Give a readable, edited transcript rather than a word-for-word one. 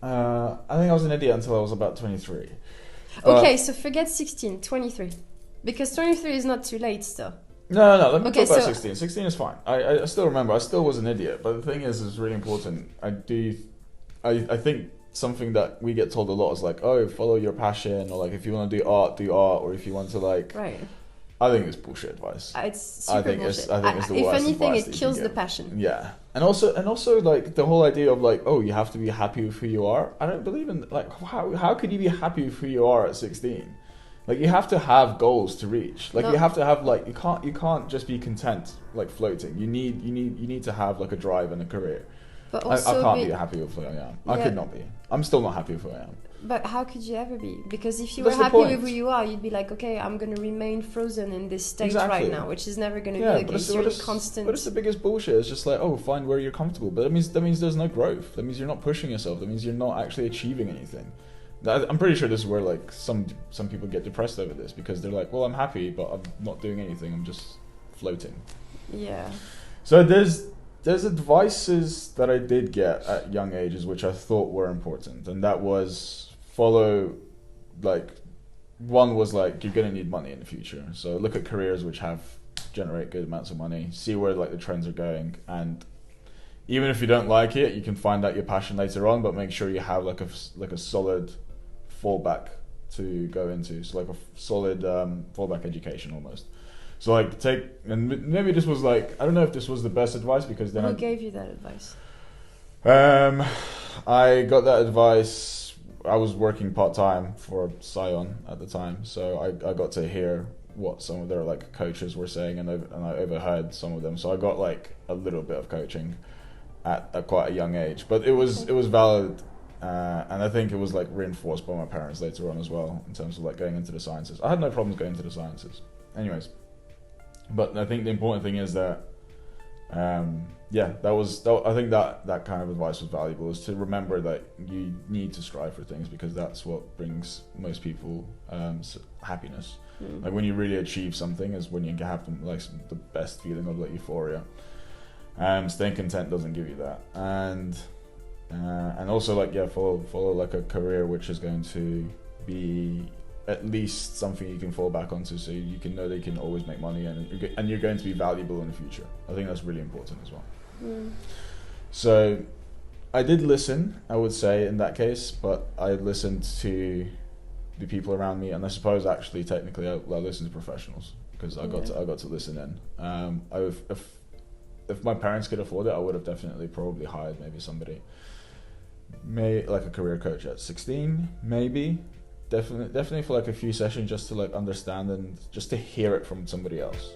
I think I was an idiot until I was about 23. Okay, so forget 16, 23. Because 23 is not too late still. No. Let me Okay, talk about so 16. 16 is fine. I still remember. I still was an idiot. But the thing is, it's really important. I think something that we get told a lot is like, oh, follow your passion, or like if you want to do art, or if you want to like. Right. I think it's bullshit advice. It's super bullshit. I think it's the if worst anything, advice it that you kills can the give. passion. Yeah, and also like the whole idea of like, oh, you have to be happy with who you are. I don't believe in like how could you be happy with who you are at 16? Like you have to have goals to reach. Like No. you have to have like you can't just be content like floating. You need to have like a drive and a career. But I also can't be happy with who I am. I Yeah. could not be. I'm still not happy with who I am. But how could you ever be? Because if you That's were the happy point. with who you are, you'd be like, okay, I'm going to remain frozen in this state Exactly. right now, which is never going to Yeah, be the case. You're in constant. But it's the biggest bullshit. It's just like, oh, find where you're comfortable. But that means there's no growth. That means you're not pushing yourself. That means you're not actually achieving anything. I'm pretty sure this is where like some people get depressed over this because they're like, well, I'm happy, but I'm not doing anything. I'm just floating. Yeah. So there's advices that I did get at young ages which I thought were important, and that was follow, like, one was like you're gonna need money in the future, so look at careers which generate good amounts of money, see where like the trends are going, and even if you don't like it, you can find out your passion later on, but make sure you have like a solid fallback to go into, so like a solid fallback education almost. So like and maybe this was like, I don't know if this was the best advice because then Who gave you that advice? I got that advice. I was working part-time for Scion at the time, so I got to hear what some of their like coaches were saying, and I overheard some of them, so I got like a little bit of coaching at quite a young age, but it was valid, and I think it was like reinforced by my parents later on as well in terms of like going into the sciences. I had no problems going into the sciences anyways, but I think the important thing is that I think that kind of advice was valuable, is to remember that you need to strive for things, because that's what brings most people happiness. Like when you really achieve something is when you have like the best feeling of like euphoria. Staying content doesn't give you that, and also like follow like a career which is going to be at least something you can fall back onto, so you can know that you can always make money, and you're going to be valuable in the future. I think that's really important as well. So I did listen, I would say, in that case, but I listened to the people around me, and I suppose actually technically I listened to professionals, because I got to listen in. If my parents could afford it, I would have definitely probably hired maybe somebody, like a career coach at 16, maybe. Definitely for like a few sessions, just to like understand and just to hear it from somebody else.